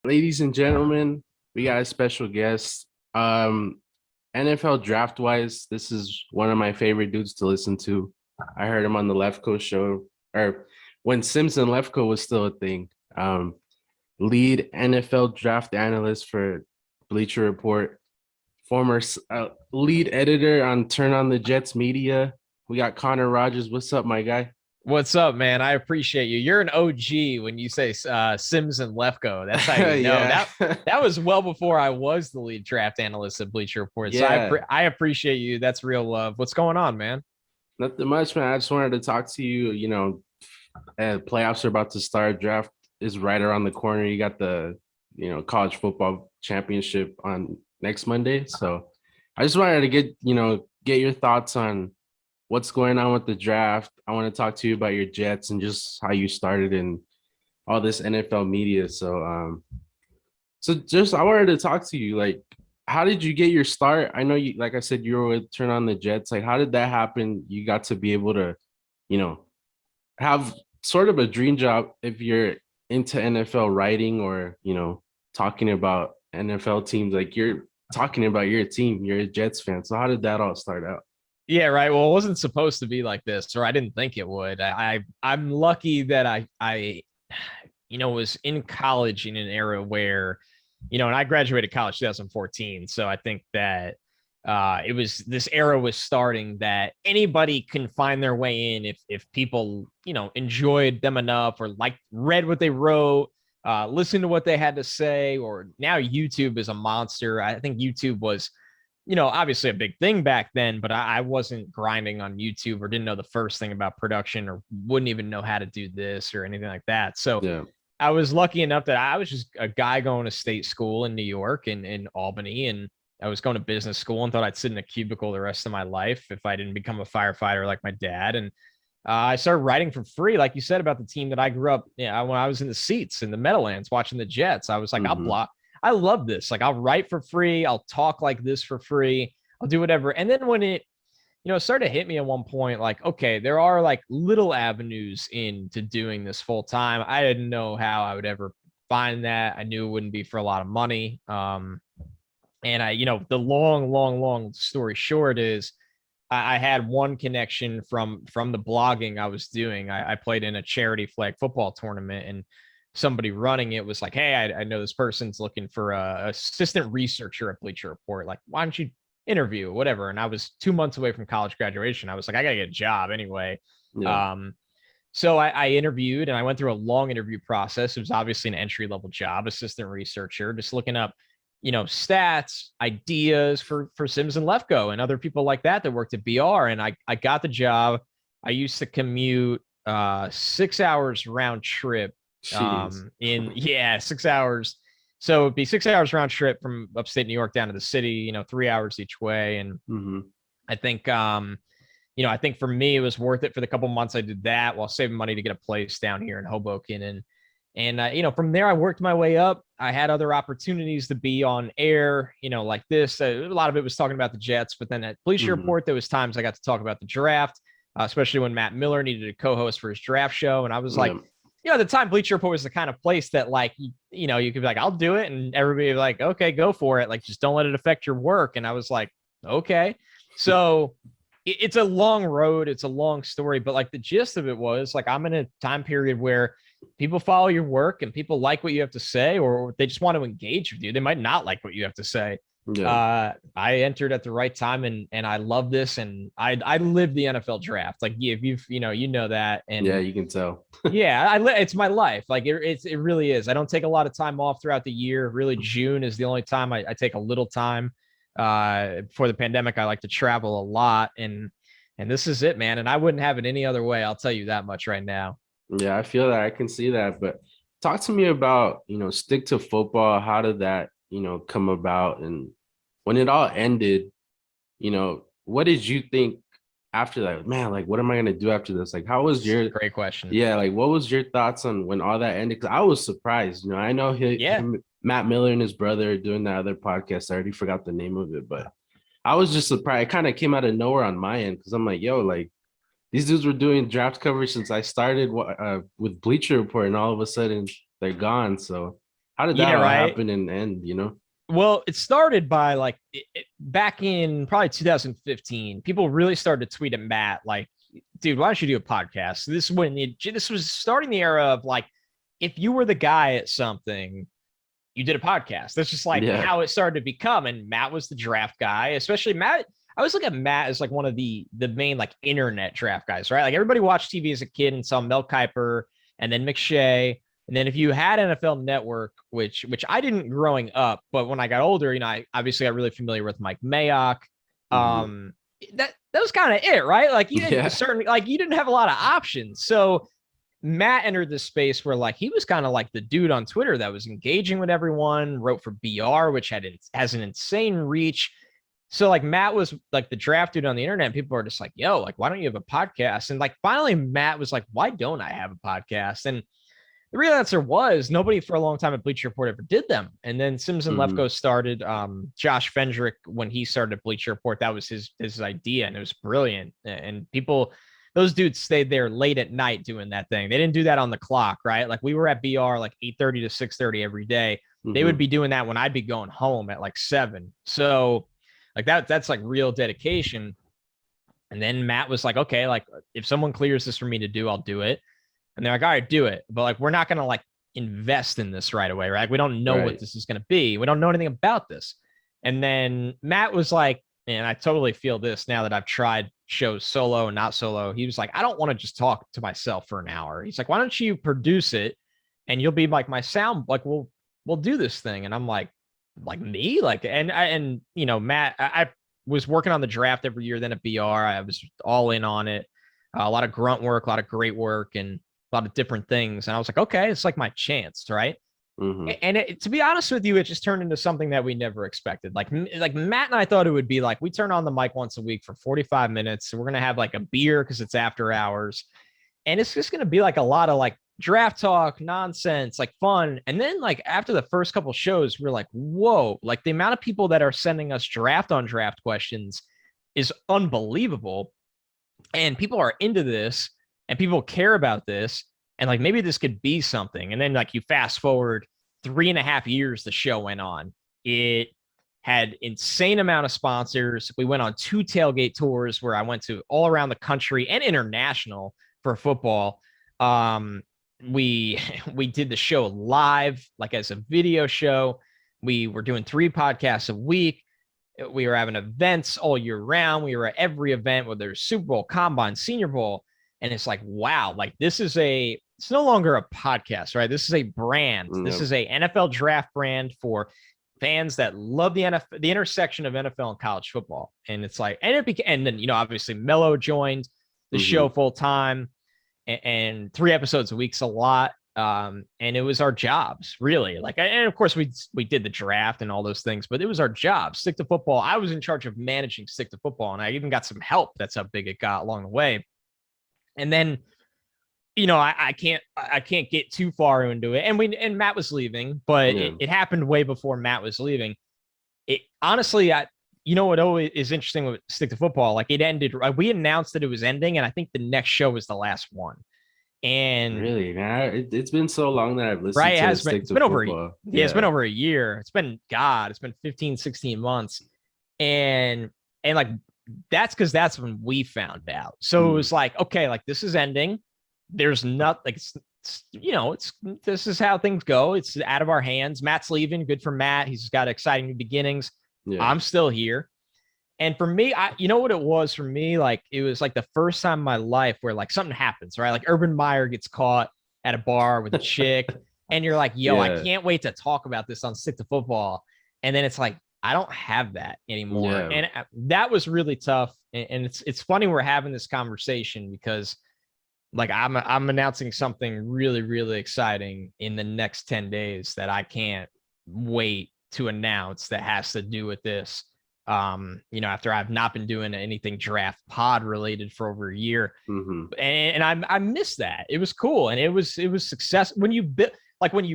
ladies and gentlemen, we got a special guest. NFL draft wise, this is one of my favorite dudes to listen to. I heard him on the Lefko show, or when Simpson Lefko was still a thing. Lead NFL draft analyst for Bleacher Report, former lead editor on Turn on the Jets Media. We got Connor Rodgers. What's up, my guy? What's up, man? I appreciate you. You're an OG when you say Sims and Lefko. That's how you know. Yeah. That was well before I was the lead draft analyst at Bleacher Report. So Yeah. I appreciate you. That's real love. What's going on, man? Nothing much, man. I just wanted to talk to you. Playoffs are about to start. Draft is right around the corner. You got the, college football championship on next Monday. So I just wanted to get your thoughts on what's going on with the draft. I want to talk to you about your Jets and just how you started in all this NFL media. So I wanted to talk to you. Like, how did you get your start? I know you, like I said, you were with Turn on the Jets. Like, how did that happen? You got to be able to, have sort of a dream job if you're into NFL writing or, talking about NFL teams. Like, you're talking about your team, you're a Jets fan. So how did that all start out? Yeah, right. Well, it wasn't supposed to be like this, or I didn't think it would. I'm lucky that I was in college in an era where, and I graduated college 2014. So I think that this era was starting that anybody can find their way in if people, enjoyed them enough or read what they wrote, listened to what they had to say. Or now YouTube is a monster. I think YouTube was, obviously a big thing back then, but I wasn't grinding on YouTube or didn't know the first thing about production or wouldn't even know how to do this or anything like that. So Yeah. I was lucky enough that I was just a guy going to state school in New York and in Albany. And I was going to business school and thought I'd sit in a cubicle the rest of my life if I didn't become a firefighter like my dad. And I started writing for free, like you said, about the team that I grew up, when I was in the seats in the Meadowlands watching the Jets. I was like, I love this. Like, I'll write for free. I'll talk like this for free. I'll do whatever. And then when it, started to hit me at one point, like, okay, there are like little avenues into doing this full time. I didn't know how I would ever find that. I knew it wouldn't be for a lot of money. And the long story short is I had one connection from the blogging I was doing. I played in a charity flag football tournament, and somebody running it was like, hey, I know this person's looking for a assistant researcher at Bleacher Report. Like, why don't you interview, whatever? And I was 2 months away from college graduation. I was like, I gotta get a job anyway. Yeah. So I interviewed, and I went through a long interview process. It was obviously an entry-level job, assistant researcher, just looking up, stats, ideas for Sims and Lefko and other people like that worked at BR. And I got the job. I used to commute 6 hours round trip 6 hours. So it'd be 6 hours round trip from upstate New York down to the city, 3 hours each way. And I think, I think for me, it was worth it for the couple months I did that while saving money to get a place down here in Hoboken. And from there, I worked my way up. I had other opportunities to be on air, like this. A lot of it was talking about the Jets, but then at Bleacher Report, there was times I got to talk about the draft, especially when Matt Miller needed a co-host for his draft show. And I was like, at the time, Bleacher Report was the kind of place that, like, you could be like, I'll do it. And everybody was like, okay, go for it. Like, just don't let it affect your work. And I was like, okay. So it's a long road. It's a long story. But, like, the gist of it was, like, I'm in a time period where people follow your work and people like what you have to say, or they just want to engage with you. They might not like what you have to say. Yeah. I entered at the right time, and I love this, and I live the NFL draft. Like, if you've that, and yeah, you can tell. It's my life. Like, it really is. I don't take a lot of time off throughout the year. Really, June is the only time I take a little time. Before the pandemic, I like to travel a lot, and this is it, man. And I wouldn't have it any other way. I'll tell you that much right now. Yeah, I feel that. I can see that. But talk to me about, stick to football. How did that, come about? And when it all ended, what did you think after that? Man, like, what am I going to do after this? Like, how was your great question? Yeah, like, what was your thoughts on when all that ended? Because I was surprised. I know Matt Miller and his brother are doing that other podcast. I already forgot the name of it, but I was just surprised. It kind of came out of nowhere on my end because I'm like, yo, like, these dudes were doing draft coverage since I started with Bleacher Report, and all of a sudden they're gone. So How did that Yeah, all right. happen and end, you know? Well, it started by like back in probably 2015. People really started to tweet at Matt like, "Dude, why don't you do a podcast?" This is when this was starting the era of like, if you were the guy at something, you did a podcast. That's just like Yeah. how it started to become. And Matt was the draft guy, especially Matt. I always look at Matt as like one of the main like internet draft guys, right? Like everybody watched TV as a kid and saw Mel Kiper and then McShay. And then if you had NFL Network, which I didn't growing up, but when I got older, I obviously got really familiar with Mike Mayock. Hmm. Um, that was kind of it, right? Like you didn't Yeah. certainly like you didn't have a lot of options. So Matt entered this space where like he was kind of like the dude on Twitter that was engaging with everyone, wrote for BR, which has an insane reach. So like Matt was like the draft dude on the internet. And people are just like, yo, like, why don't you have a podcast? And like finally Matt was like, why don't I have a podcast? And the real answer was nobody for a long time at Bleacher Report ever did them. And then Sims and Hmm. Lefko started. Josh Fendrick, when he started at Bleacher Report, that was his idea, and it was brilliant. And people, those dudes stayed there late at night doing that thing. They didn't do that on the clock, right? Like we were at BR like 8:30 to 6:30 every day. They would Hmm. be doing that when I'd be going home at like 7. So like that's like real dedication. And then Matt was like, okay, like if someone clears this for me to do, I'll do it. And they're like, all right, do it. But like, we're not going to like invest in this right away, right? We don't know what Right. this is going to be. We don't know anything about this. And then Matt was like, and I totally feel this now that I've tried shows solo and not solo. He was like, I don't want to just talk to myself for an hour. He's like, why don't you produce it and you'll be like my sound, like we'll do this thing. And I'm like me? Like, and Matt, I was working on the draft every year, then at BR. I was all in on it. A lot of grunt work, a lot of great work, and a lot of different things. And I was like, okay, it's like my chance, right? Hmm. And to be honest with you, it just turned into something that we never expected. Like Matt and I thought it would be like we turn on the mic once a week for 45 minutes. We're gonna have like a beer because it's after hours, and it's just gonna be like a lot of like draft talk, nonsense, like fun. And then like after the first couple shows, we're like, whoa, like the amount of people that are sending us draft on draft questions is unbelievable, and people are into this and people care about this, and like maybe this could be something. And then like you fast forward 3.5 years the show went on. It had insane amount of sponsors. We went on 2 tailgate tours where I went to all around the country and international for football. We we did the show live, like as a video show. We were doing 3 podcasts a week. We were having events all year round. We were at every event, whether there's Super Bowl, Combine, Senior Bowl. And it's like, wow, like it's no longer a podcast, right? This is a brand. This Yeah. is a NFL draft brand for fans that love the NFL, the intersection of NFL and college football. And it's like, and then, obviously Mello joined the show Hmm. full time, and 3 episodes a week's a lot. And it was our jobs, really. Like, and of course we did the draft and all those things, but it was our job. Stick to football. I was in charge of managing Stick to Football, and I even got some help. That's how big it got along the way. And then, I can't get too far into it. And Matt was leaving, but Yeah. it happened way before Matt was leaving. It honestly, what always is interesting with Stick to Football, like it ended. We announced that it was ending, and I think the next show was the last one. And Really, man. It's been so long that I've listened right, to it's Stick to been over, Football. yeah, it's been Yeah. over a year. It's been 15, 16 months. And like that's because that's when we found out. So it Mm. was like, okay, like this is ending. There's not like it's this is how things go. It's out of our hands. Matt's leaving. Good for Matt. He's got exciting new beginnings. Yeah. I'm still here. And for me, you know what it was for me? Like it was like the first time in my life where like something happens, right? Like Urban Meyer gets caught at a bar with a chick, and you're like, yo, I Yeah. can't wait to talk about this on Stick to Football. And then it's like, I don't have that anymore. Yeah. And that was really tough. And it's funny we're having this conversation because like I'm announcing something really, really exciting in the next 10 days that I can't wait to announce that has to do with this. After I've not been doing anything draft pod related for over a year. Hmm. And I miss that. It was cool. And it was success when you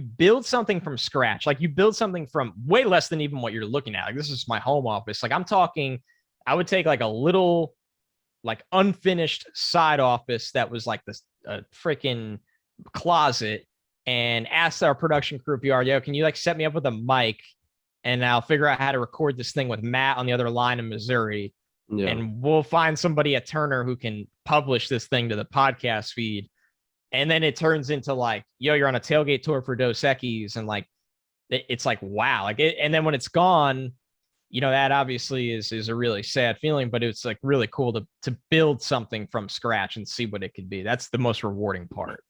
build something from scratch, like you build something from way less than even what you're looking at. Like this is my home office. Like I'm talking, I would take like a little like unfinished side office that was like this freaking closet and asked our production crew PR, yo, can you like set me up with a mic and I'll figure out how to record this thing with Matt on the other line in Missouri. Yeah. And we'll find somebody at Turner who can publish this thing to the podcast feed. And then it turns into like, yo, you're on a tailgate tour for Dos Equis. And like, it's like, wow. Like, and then when it's gone, that obviously is a really sad feeling, but it's like really cool to build something from scratch and see what it could be. That's the most rewarding part.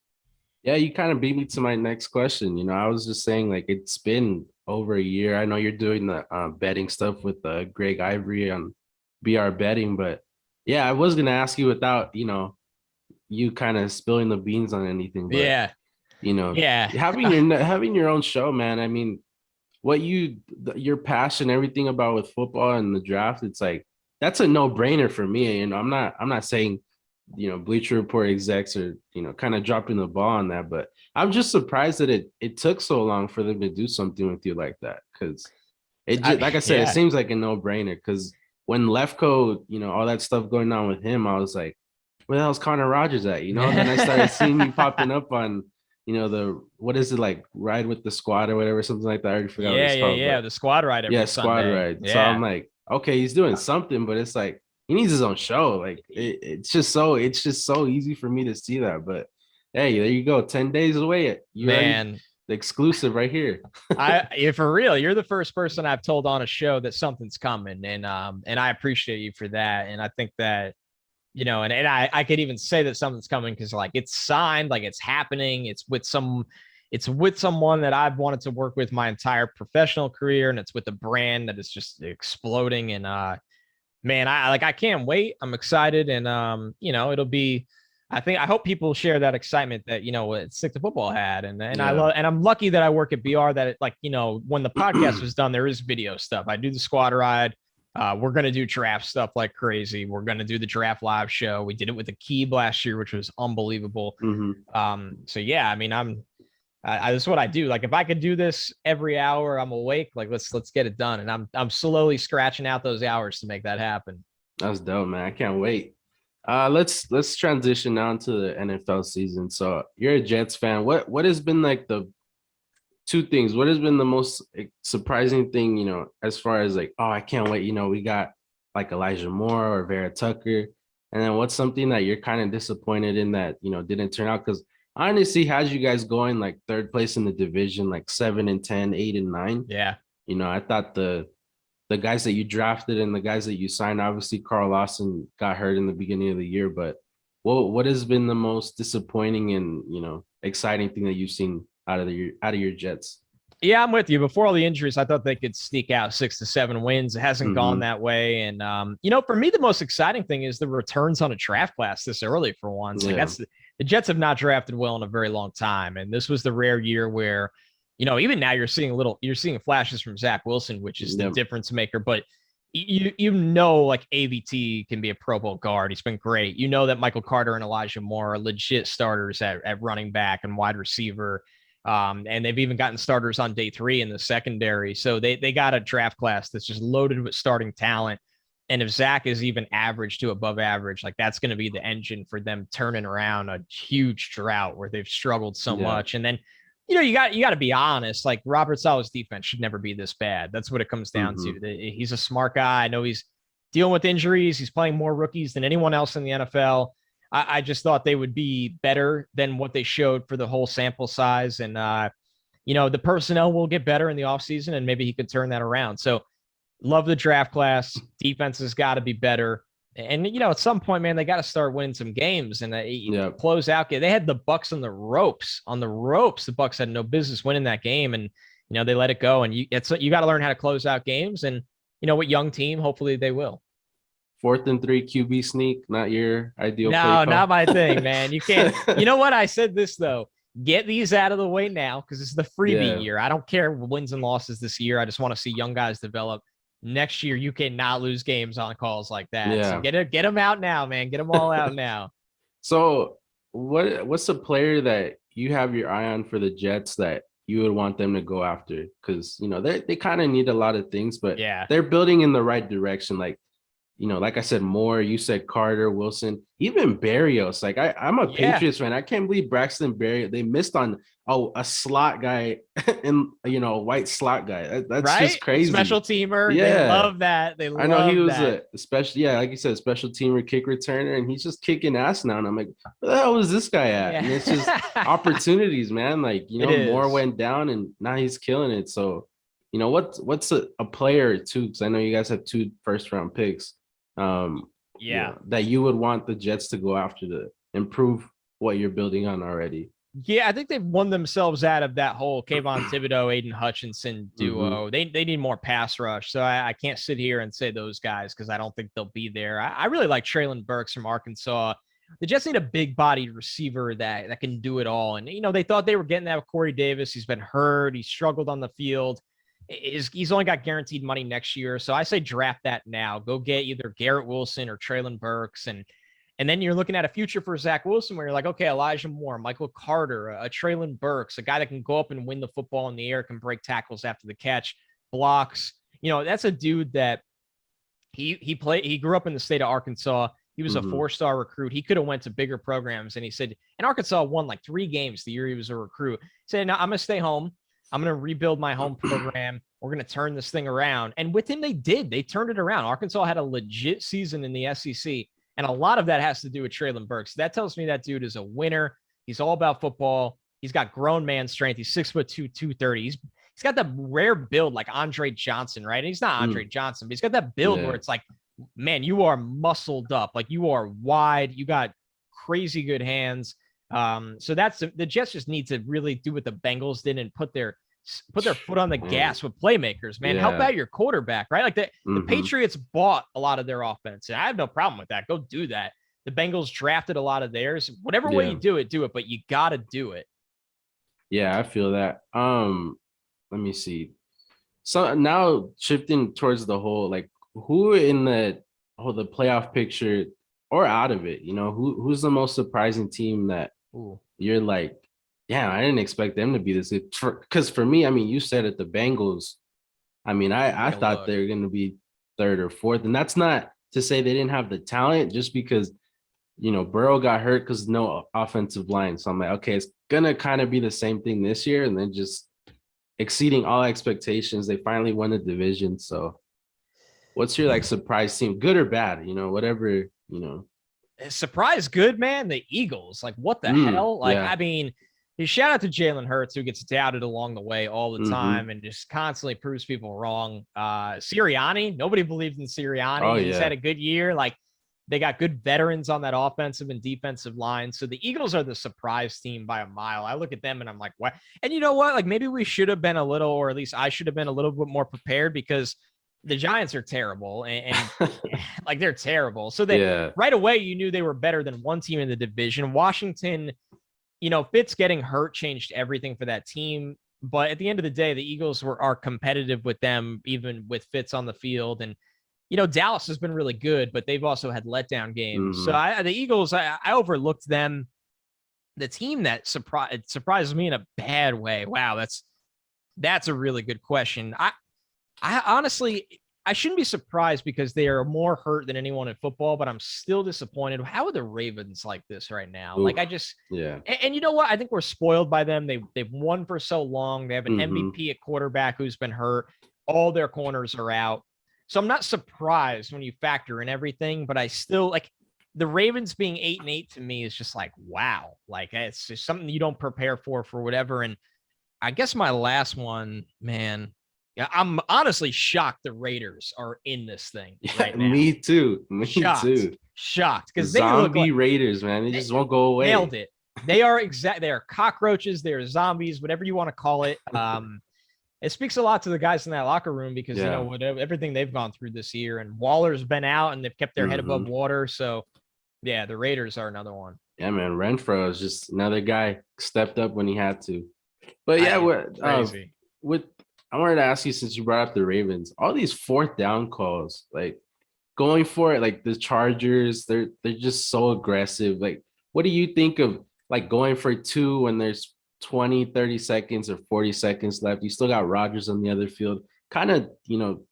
Yeah, you kind of beat me to my next question. I was just saying, like, it's been over a year. I know you're doing the betting stuff with Greg Ivory on BR Betting, but yeah, I was gonna ask you without, you kind of spilling the beans on anything, but Yeah. Yeah. having your own show, man. I mean, your passion, everything about with football and the draft, it's like that's a no-brainer for me. I'm not saying Bleacher Report execs are, kind of dropping the ball on that. But I'm just surprised that it took so long for them to do something with you like that. Because like I said, it seems like a no-brainer. Because when Lefko, all that stuff going on with him, I was like, where the hell's Connor Rodgers at? Then I started seeing you popping up on, what is it, like, Ride with the Squad or whatever, something like that. I already forgot what it's called. Yeah. The squad ride every Squad Sunday. ride. Yeah. So I'm like, okay, he's doing something, but it's like he needs his own show. Like it's just so easy for me to see that. But hey, there you go, 10 days away. Man, the exclusive right here. For real, you're the first person I've told on a show that something's coming, and I appreciate you for that. And I think that and I could even say that something's coming because like it's signed, like it's happening. It's with someone that I've wanted to work with my entire professional career, and it's with a brand that is just exploding. And man, I can't wait. I'm excited, and it'll be. I hope people share that excitement that Stick to Football had, and I love, and I'm lucky that I work at BR. That when the podcast was done, there is video stuff. I do the squad ride. We're going to do draft stuff like crazy. We're going to do the draft live show. We did it with the Keeb last year, which was unbelievable. Mm-hmm. So yeah, I mean, this is what I do. Like if I could do this every hour I'm awake, like let's get it done. And I'm slowly scratching out those hours to make that happen. That's dope, man. I can't wait. Let's transition now into the NFL season. So you're a Jets fan. What has been like the two things? What has been the most surprising thing, as far as like, oh, I can't wait, we got like Elijah Moore or Vera Tucker. And then what's something that you're kind of disappointed in that, didn't turn out? Because honestly, has you guys going like third place in the division, like 7-10, 8-9. Yeah. I thought the guys that you drafted and the guys that you signed, obviously Carl Lawson got hurt in the beginning of the year, but what has been the most disappointing and, exciting thing that you've seen out of your Jets? Yeah, I'm with you. Before all the injuries, I thought they could sneak out 6 to 7 wins. It hasn't gone that way. And, for me, the most exciting thing is the returns on a draft class this early for once. Yeah. Like the Jets have not drafted well in a very long time. And this was the rare year where, even now you're seeing flashes from Zach Wilson, which is the difference maker. But like AVT can be a Pro Bowl guard. He's been great. That Michael Carter and Elijah Moore are legit starters at running back and wide receiver. And they've even gotten starters on day 3 in the secondary. So they got a draft class that's just loaded with starting talent. And if Zach is even average to above average, like that's going to be the engine for them turning around a huge drought where they've struggled so much. And then, you got to be honest, like Robert Saleh's defense should never be this bad. That's what it comes down to. He's a smart guy. I know he's dealing with injuries. He's playing more rookies than anyone else in the NFL. I just thought they would be better than what they showed for the whole sample size. And, the personnel will get better in the offseason and maybe he could turn that around. So love the draft class. Defense has got to be better. And, at some point, man, they got to start winning some games and close out. They had the Bucks on the ropes. The Bucks had no business winning that game. And, they let it go. And you got to learn how to close out games. And, what young team, hopefully they will. 4th and 3 QB sneak, not your ideal. No, not my thing, man. You can't. You know what? I said this, though. Get these out of the way now because it's the freebie year. I don't care wins and losses this year. I just want to see young guys develop. Next year, you cannot lose games on calls like that. Yeah. So get them out now, man. Get them all out now. So what's a player that you have your eye on for the Jets that you would want them to go after? Because, they kind of need a lot of things, but they're building in the right direction. Like, you know, like I said, Moore, you said Carter, Wilson, even Barrios. Like I'm a Yeah, Patriots fan. I can't believe Braxton Berrios. They missed on a slot guy and you know, a white slot guy. That's right. just crazy. Special teamer. They Yeah. love that. They I know he love was that. a special, yeah, like you said, special teamer, kick returner, and he's just kicking ass now. And I'm like, where the hell was this guy at? And it's just Yeah. opportunities, man. Like, you It know, Moore is. went down and now he's killing it. So, you know, what's a player or two? Because I know you guys have 2 first-round picks. You Yeah. know, that you would want the Jets to go after to improve what you're building on already. Yeah, I think they've won themselves out of that whole Kayvon Thibodeau, Aiden Hutchinson Mm-hmm. duo. They need more pass rush. So I can't sit here and say those guys because I don't think they'll be there. I really like Traylon Burks from Arkansas. The Jets need a big bodied receiver that can do it all. And, you know, they thought they were getting that with Corey Davis. He's been hurt. He struggled on the field. He's only got guaranteed money next year. So I say draft that now. Go get either Garrett Wilson or Traylon Burks. And then you're looking at a future for Zach Wilson where you're like, okay, Elijah Moore, Michael Carter, a Traylon Burks, a guy that can go up and win the football in the air, can break tackles after the catch, blocks. You know, that's a dude that he grew up in the state of Arkansas. He was a Mm-hmm. 4-star recruit. He could have went to bigger programs. And he said, and Arkansas won like 3 games the year he was a recruit. He said, no, I'm going to stay home. I'm going to rebuild my home program. We're going to turn this thing around. And with him, they did. They turned it around. Arkansas had a legit season in the SEC. And a lot of that has to do with Traylon Burks. That tells me that dude is a winner. He's all about football. He's got grown man strength. He's 6'2", 230. He's got that rare build like Andre Johnson, right? And he's not Andre Johnson, but he's got that build where it's like, man, you are muscled up. Like you are wide. You got crazy good hands. So that's the Jets just need to really do what the Bengals did and put their foot on the gas with playmakers, man. Help out your quarterback, right? Like the Patriots bought a lot of their offense. And I have no problem with that. Go do that. The Bengals drafted a lot of theirs. Whatever way you do it, but you got to do it. Yeah, I feel that. Let me see. So now shifting towards the whole, like who in the playoff picture or out of it, you know, who's the most surprising team that you're like, yeah, I didn't expect them to be this good. Because for me, I mean, you said it, the Bengals. I mean, I thought they were going to be third or fourth, and that's not to say they didn't have the talent, just because, you know, Burrow got hurt because no offensive line. So I'm like, okay, it's gonna kind of be the same thing this year, and then just exceeding all expectations. They finally won the division. So, what's your like surprise team, good or bad? You know, whatever. You know, surprise good, man. The Eagles, like what the hell? Like, I mean, shout out to Jalen Hurts, who gets doubted along the way all the time and just constantly proves people wrong. Sirianni, nobody believed in Sirianni. Oh, He's had a good year. Like they got good veterans on that offensive and defensive line. So the Eagles are the surprise team by a mile. I look at them and I'm like, what? And you know what? Like maybe we should have been a little, or at least I should have been a little bit more prepared, because the Giants are terrible and like they're terrible. So they right away you knew they were better than one team in the division. Washington, you know, Fitz getting hurt changed everything for that team. But at the end of the day, the Eagles are competitive with them, even with Fitz on the field. And, you know, Dallas has been really good, but they've also had letdown games. So the Eagles, I overlooked them. The team that surprises me in a bad way. Wow, that's a really good question. I honestly, I shouldn't be surprised because they are more hurt than anyone in football, but I'm still disappointed. How are the Ravens like this right now? Like I just, and you know what? I think we're spoiled by them. They've won for so long. They have an MVP at quarterback who's been hurt. All their corners are out. So I'm not surprised when you factor in everything, but I still like the Ravens being 8-8 to me is just like, wow. Like it's just something you don't prepare for whatever. And I guess my last one, man, yeah, I'm honestly shocked the Raiders are in this thing right now. Me too. Shocked because they look like Raiders, man. They just won't go away. Nailed it. They are They are cockroaches. They are zombies, whatever you want to call it. It speaks a lot to the guys in that locker room because you know everything they've gone through this year, and Waller's been out, and they've kept their head above water. So, yeah, the Raiders are another one. Yeah, man. Renfro is just another guy stepped up when he had to. But yeah, I wanted to ask you, since you brought up the Ravens, all these fourth down calls, like going for it, like the Chargers, they're just so aggressive. Like, what do you think of like going for 2 when there's 20, 30 seconds or 40 seconds left? You still got Rodgers on the other field, kind of, you know,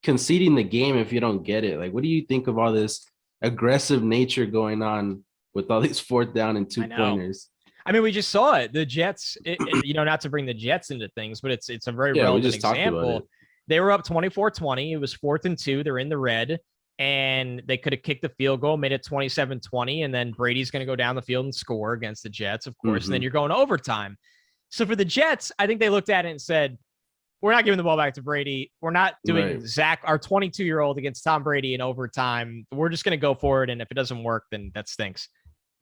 conceding the game if you don't get it. Like, what do you think of all this aggressive nature going on with all these fourth down and I two know. pointers? I mean, we just saw it. The Jets, not to bring the Jets into things, but it's a very Yeah, we relevant just talked about it. example. They were up 24-20. It was 4th and 2. They're in the red, and they could have kicked the field goal, made it 27-20, and then Brady's going to go down the field and score against the Jets, of course, and then you're going to overtime. So for the Jets, I think they looked at it and said, we're not giving the ball back to Brady. We're not doing Zach, our 22-year-old, against Tom Brady in overtime. We're just going to go for it, and if it doesn't work, then that stinks.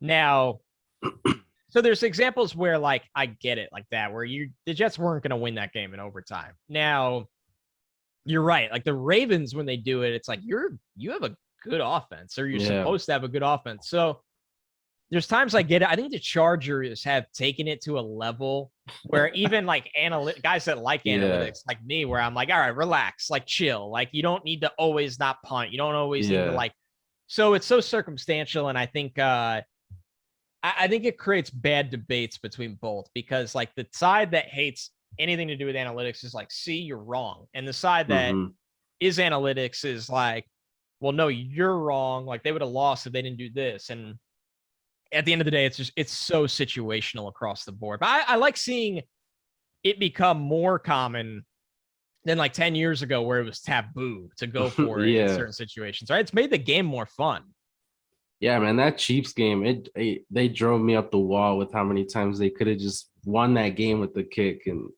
Now, so there's examples where, like, I get it like that, where the Jets weren't going to win that game in overtime. Now, you're right. Like the Ravens, when they do it, it's like you have a good offense, or you're supposed to have a good offense. So there's times I get it. I think the Chargers have taken it to a level where even like guys that like analytics, like me, where I'm like, all right, relax, like chill. Like you don't need to always not punt. You don't always need to like. So it's so circumstantial, and I think it creates bad debates between both, because like the side that hates anything to do with analytics is like, see, you're wrong. And the side that is analytics is like, well, no, you're wrong. Like they would have lost if they didn't do this. And at the end of the day, it's so situational across the board. But I like seeing it become more common than like 10 years ago, where it was taboo to go for it in certain situations, right? It's made the game more fun. Yeah, man, that Chiefs game, they drove me up the wall with how many times they could have just won that game with the kick. And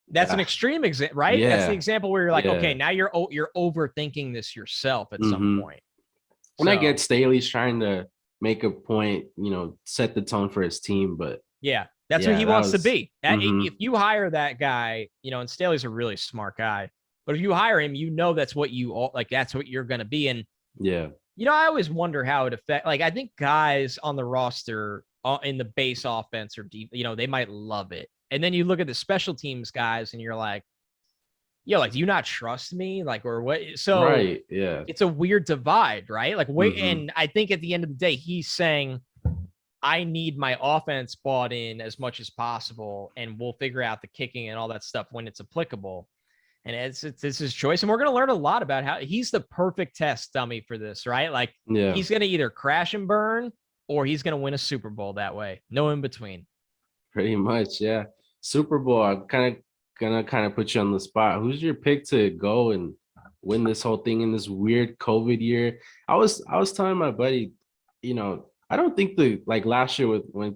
that's an extreme example, right? Yeah. That's the example where you're like, okay, now you're overthinking this yourself at some point. And I get Staley's trying to make a point, set the tone for his team, but that's what he wants to be. If you hire that guy, and Staley's a really smart guy, but if you hire him, that's what that's what you're going to be. And I always wonder how it affects. Like, I think guys on the roster in the base offense or deep, they might love it. And then you look at the special teams guys and you're like, do you not trust me? Like, or what? So it's a weird divide, right? Like, and I think at the end of the day, he's saying, I need my offense bought in as much as possible, and we'll figure out the kicking and all that stuff when it's applicable. And it's his choice. And we're going to learn a lot about how he's the perfect test dummy for this, right? Like he's going to either crash and burn, or he's going to win a Super Bowl that way. No in between. Pretty much. Yeah. Super Bowl. I'm gonna put you on the spot. Who's your pick to go and win this whole thing in this weird COVID year? I was telling my buddy, I don't think like last year when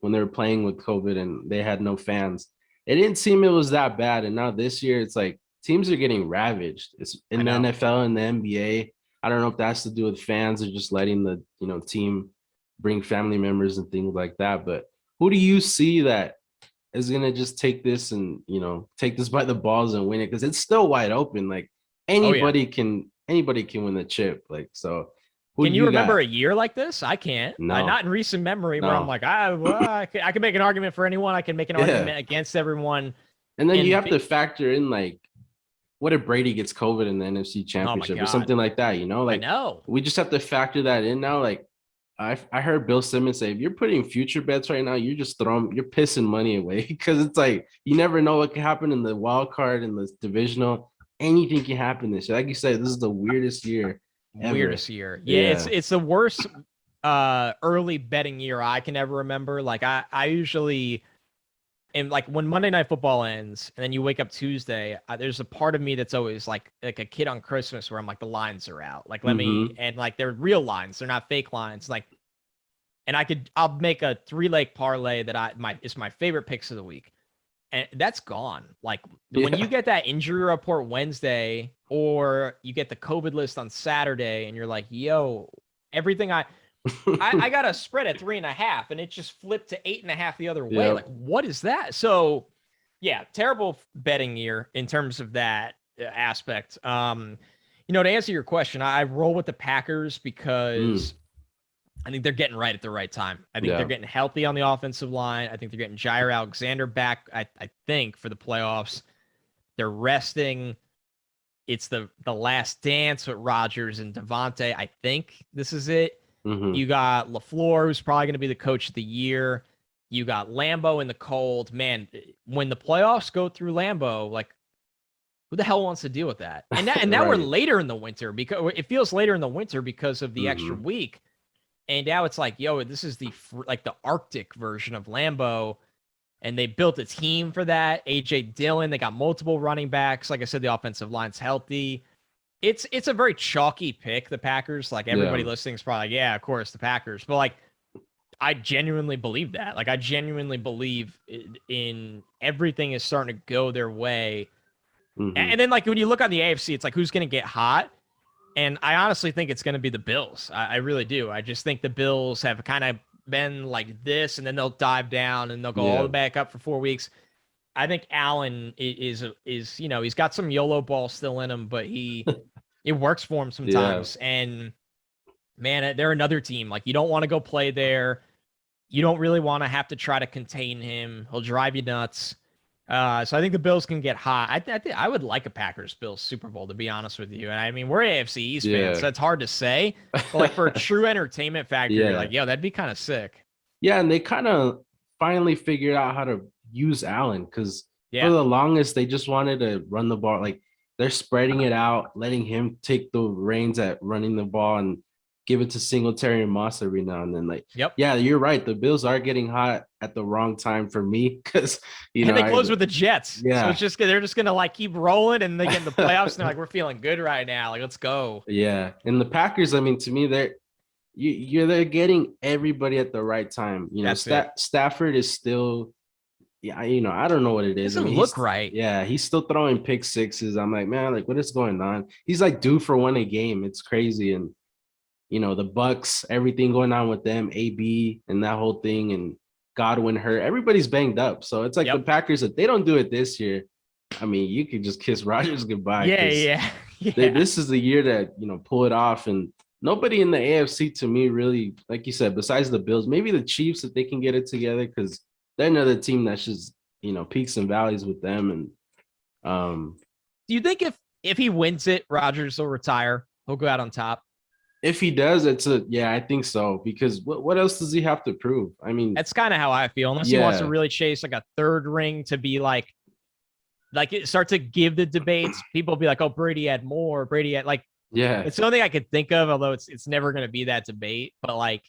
they were playing with COVID and they had no fans, it didn't seem it was that bad. And now this year, it's like teams are getting ravaged. It's in the NFL and the NBA. I don't know if that's to do with fans or just letting the team bring family members and things like that. But who do you see that is gonna just take this and take this by the balls and win it? Because it's still wide open. Like anybody can win the chip. Like so. Can you remember a year like this? I can't. No. Not in recent memory where I'm like, I can make an argument for anyone. I can make an argument against everyone. And then you have to factor in, like, what if Brady gets COVID in the NFC Championship or something like that, Like, I know. We just have to factor that in now. Like, I heard Bill Simmons say, if you're putting future bets right now, you're pissing money away, because it's like you never know what can happen in the wild card and the divisional. Anything can happen this year. Like you said, this is the weirdest year. Weirdest year. Yeah, it's the worst early betting year I can ever remember. Like I usually am like, when Monday Night Football ends and then you wake up Tuesday, there's a part of me that's always like a kid on Christmas where I'm like, the lines are out. Like and like they're real lines, they're not fake lines. Like, and I'll make a 3-leg parlay that it's my favorite picks of the week. And that's gone. Like when you get that injury report Wednesday, or you get the COVID list on Saturday, and you're like, yo, everything I got a spread at 3.5, and it just flipped to 8.5 the other way. Like, what is that? So yeah, terrible betting year in terms of that aspect. To answer your question, I roll with the Packers because I think they're getting right at the right time. I think they're getting healthy on the offensive line. I think they're getting Jair Alexander back, I think, for the playoffs. They're resting. It's the last dance with Rodgers and Devontae. I think this is it. You got LaFleur, who's probably going to be the coach of the year. You got Lambeau in the cold. Man, when the playoffs go through Lambeau, like, Who the hell wants to deal with that? And now we're Right. later in the winter because it feels later in the winter because of the extra Mhm. week. And now it's like, yo, this is the Arctic version of Lambeau. And they built a team for that. AJ Dillon, they got multiple running backs. Like I said, the offensive line's healthy. It's a very chalky pick, the Packers. Like everybody Yeah. listening is probably like, yeah, of course, the Packers. But like, I genuinely believe that. Like, I genuinely believe in everything is starting to go their way. Mhm. And then, like, when you look on the AFC, it's like, who's going to get hot? And I honestly think it's going to be the Bills. I really do. I just think the Bills have kind of been like this, and then they'll dive down and they'll go all the Yeah. back up for 4 weeks. I think Allen is he's got some YOLO ball still in him, but it works for him Yeah. sometimes. And man, they're another team. Like, you don't want to go play there. You don't really want to have to try to contain him. He'll drive you nuts. So I think the Bills can get hot. I would like a Packers Bills Super Bowl, to be honest with you. And I mean, we're AFC East fans, so Yeah. it's hard to say. But like for a true entertainment factor, you're Yeah. like, yo, that'd be kind of sick. Yeah, and they kind of finally figured out how to use Allen because for Yeah. the longest they just wanted to run the ball. Like they're spreading it out, letting him take the reins at running the ball and give it to Singletary and Moss every now and then. Like, Yep. yeah, you're right. The Bills are getting hot at the wrong time for me because And they close with the Jets. So yeah, it's just they're just gonna like keep rolling and they get in the playoffs and they're like, we're feeling good right now. Like, let's go. yeah. And the Packers, I mean, to me, they're getting everybody at the right time. That's it. Stafford is still, yeah, I don't know what it is. I Doesn't mean, look right. he's still throwing pick sixes. I'm like, man, like what is going on? He's like due for one a game. It's crazy. And the Bucks, everything going on with them, AB and that whole thing, and Godwin hurt. Everybody's banged up. So it's like the Yep. Packers, if they don't do it this year, I mean, you could just kiss Rodgers goodbye Yeah, because yeah, yeah. this is the year that pull it off. And nobody in the AFC to me really, like you said, besides the Bills, maybe the Chiefs if they can get it together because they're another team that's just peaks and valleys with them. And Do you think if he wins it, Rodgers will retire? He'll go out on top. if he does, I think so because what else does he have to prove? I mean, That's kind of how I feel. Unless he wants to yeah, really chase like a third ring to be like it start to give the debates. People will be like, "Oh, Brady had more. Brady had like." yeah, It's the only thing I could think of, although it's never going to be that debate. But like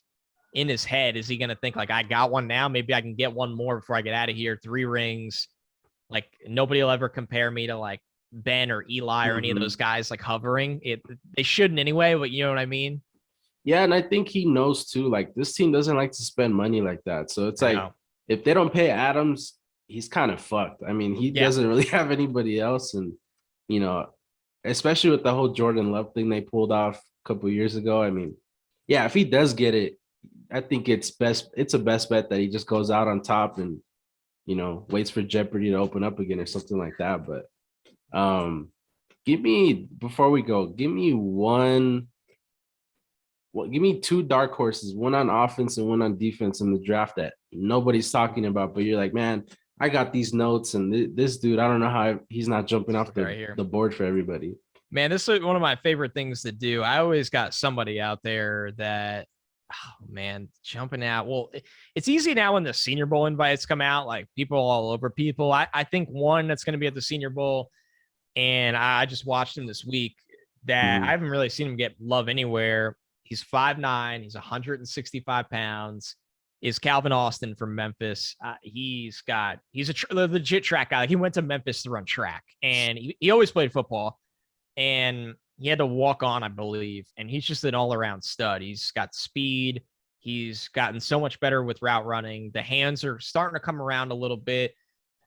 in his head, is he going to think like, I got one now? Maybe I can get one more before I get out of here. 3 rings. Like nobody will ever compare me to like Ben or Eli or any of mhm. those guys like hovering. They shouldn't anyway, but you know what I mean? Yeah, and I think he knows too. Like this team doesn't like to spend money like that, so it's I like know. if they don't pay Adams, he's kind of fucked. I mean, he Yeah. doesn't really have anybody else, and you know, especially with the whole Jordan Love thing they pulled off a couple years ago. I mean, yeah, if he does get it, I think it's best. It's a best bet that he just goes out on top and waits for Jeopardy to open up again or something like that. But give me before we go, give me one. Well, give me 2 dark horses, one on offense and one on defense in the draft that nobody's talking about, but you're like, man, I got these notes, and this dude, I don't know how he's not jumping off Right here. the board for everybody. Man, this is one of my favorite things to do. I always got somebody out there that, oh man, jumping out. Well, it's easy now when the Senior Bowl invites come out, like people all over people. I think one that's going to be at the Senior Bowl, and I just watched him this week that I Mhm. haven't really seen him get love anywhere. He's 5'9", he's 165 pounds. Is Calvin Austin from Memphis. He's a legit track guy. He went to Memphis to run track, and he always played football. And he had to walk on, I believe. And he's just an all-around stud. He's got speed. He's gotten so much better with route running. The hands are starting to come around a little bit.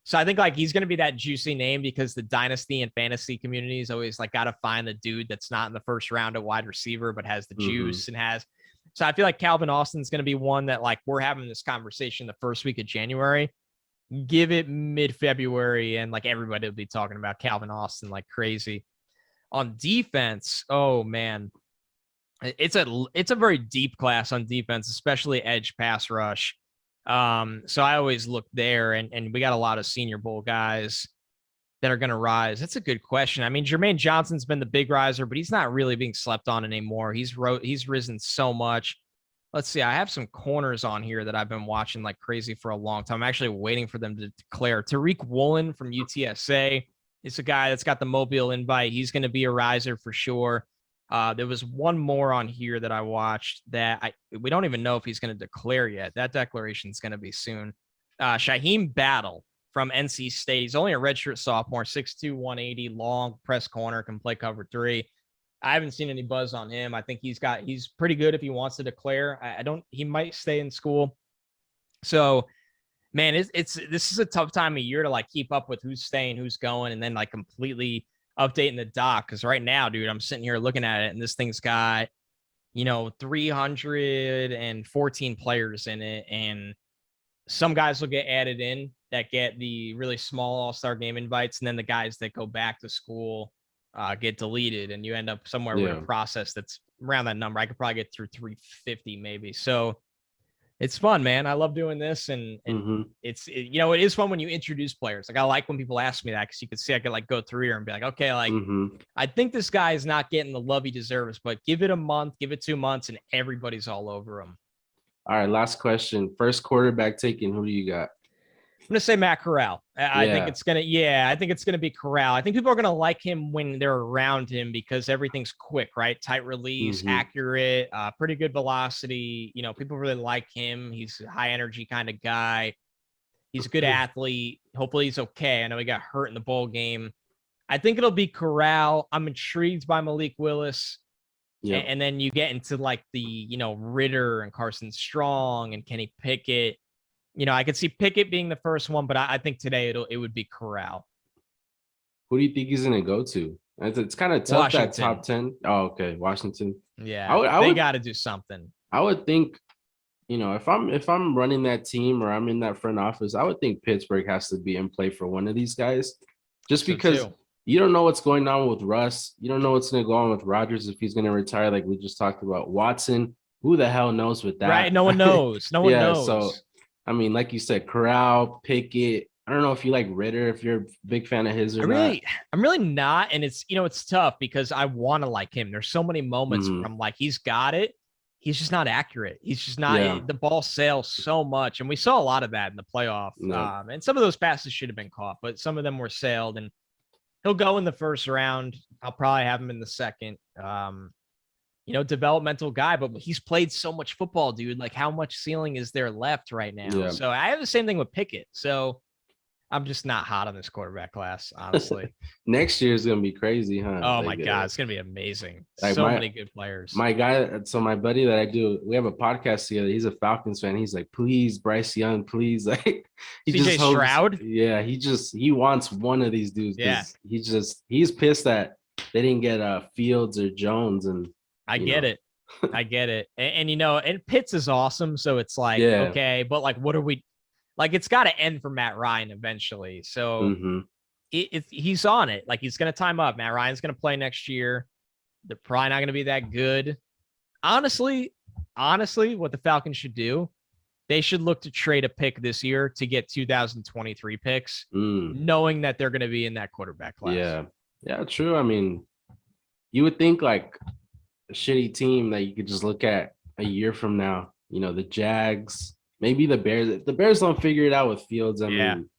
So I think like he's going to be that juicy name because the dynasty and fantasy community is always like got to find the dude that's not in the first round at wide receiver, but has the Mhm. juice and has. So I feel like Calvin Austin's going to be one that like we're having this conversation the first week of January. Give it mid-February and like everybody will be talking about Calvin Austin like crazy. On defense, oh man, it's a very deep class on defense, especially edge pass rush. So I always look there, and we got a lot of Senior Bowl guys that are going to rise. That's a good question. I mean, Jermaine Johnson's been the big riser, but he's not really being slept on anymore. He's risen so much. Let's see. I have some corners on here that I've been watching like crazy for a long time. I'm actually waiting for them to declare. Tariq Woolen from UTSA. It's a guy that's got the Mobile invite. He's going to be a riser for sure. There was one more on here that I watched that we don't even know if he's going to declare yet. That declaration is going to be soon. Shaheem Battle from NC State. He's only a redshirt sophomore, 6'2", 180, long press corner, can play cover 3. I haven't seen any buzz on him. I think he's pretty good if he wants to declare. He might stay in school. So, man, this is a tough time of year to like keep up with who's staying, who's going, and then like completely updating the doc. Because right now, dude, I'm sitting here looking at it, and this thing's got, 314 players in it, and some guys will get added in that get the really small all-star game invites, and then the guys that go back to school get deleted, and you end up somewhere with a process that's around that number. I could probably get through 350 maybe. So it's fun, man. I love doing this, and it is fun when you introduce players. Like I like when people ask me that, because you can see I could like go through here and be like, okay, like I think this guy is not getting the love he deserves, but give it a month, give it 2 months, and everybody's all over him. All right, last question. First quarterback taken. Who do you got? I'm gonna say Matt Corral. I think it's gonna be Corral. I think people are gonna like him when they're around him because everything's quick, right? Tight release, accurate, pretty good velocity. People really like him. He's a high energy kind of guy. He's a good athlete. Hopefully he's okay. I know he got hurt in the bowl game. I think it'll be Corral. I'm intrigued by Malik Willis. Yeah. And then you get into like the, Ritter and Carson Strong and Kenny Pickett. I could see Pickett being the first one, but I think today it would be Corral. Who do you think he's going to go to? It's kind of tough, that top 10. Oh, okay. Washington. Yeah. They got to do something. I would think, if I'm running that team or I'm in that front office, I would think Pittsburgh has to be in play for one of these guys, just because you don't know what's going on with Russ. You don't know what's going to go on with Rodgers if he's going to retire, like we just talked about. Watson, who the hell knows with that? Right. No one knows. No one knows. So, I mean, like you said, Corral, Pickett. I don't know if you like Ritter, if you're a big fan of his or not. I'm really not. And it's, it's tough because I want to like him. There's so many moments where I'm like, he's got it. He's just not accurate. He's just not, the ball sails so much. And we saw a lot of that in the playoff. And some of those passes should have been caught, but some of them were sailed. And he'll go in the first round. I'll probably have him in the second. Developmental guy, but he's played so much football, dude. Like, how much ceiling is there left right now? Yeah. So I have the same thing with Pickett. So I'm just not hot on this quarterback class, honestly. Next year is going to be crazy, huh? Oh, my God. It's going to be amazing. Like many good players. My buddy that I do, we have a podcast together. He's a Falcons fan. He's like, please, Bryce Young, please. Like, CJ Stroud? Yeah, he wants one of these dudes. Yeah. He's pissed that they didn't get Fields or Jones. And I get it. I get it. And and Pitts is awesome. So it's like, okay, but like, what are we like? It's got to end for Matt Ryan eventually. So he's on it. Like, he's going to time up. Matt Ryan's going to play next year. They're probably not going to be that good. Honestly, what the Falcons should do, they should look to trade a pick this year to get 2023 picks, knowing that they're going to be in that quarterback class. Yeah, true. I mean, you would think like a shitty team that you could just look at a year from now, the Jags, maybe the Bears. If the Bears don't figure it out with Fields, I mean,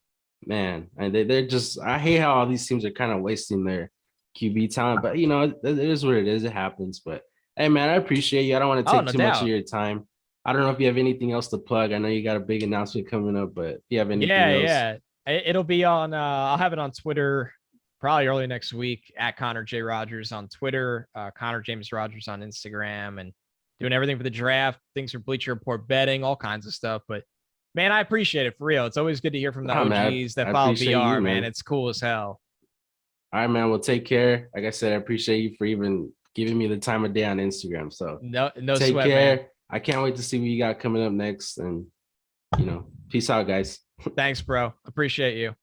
man, and they're just, I hate how all these teams are kind of wasting their QB talent, but it is what it is. It happens. But hey, man, I appreciate you. I don't want to take too much of your time. I don't know if you have anything else to plug. I know you got a big announcement coming up, but if you have anything else. Yeah. It'll be on, I'll have it on Twitter probably early next week at Connor J. Rodgers on Twitter, Connor James Rodgers on Instagram, and doing everything for the draft, things for Bleacher Report betting, all kinds of stuff. But man, I appreciate it for real. It's always good to hear from the OGs that follow BR, man. It's cool as hell. All right, man. Well, take care. Like I said, I appreciate you for even giving me the time of day on Instagram. So no take sweat, care. Man. I can't wait to see what you got coming up next. And, peace out, guys. Thanks, bro. Appreciate you.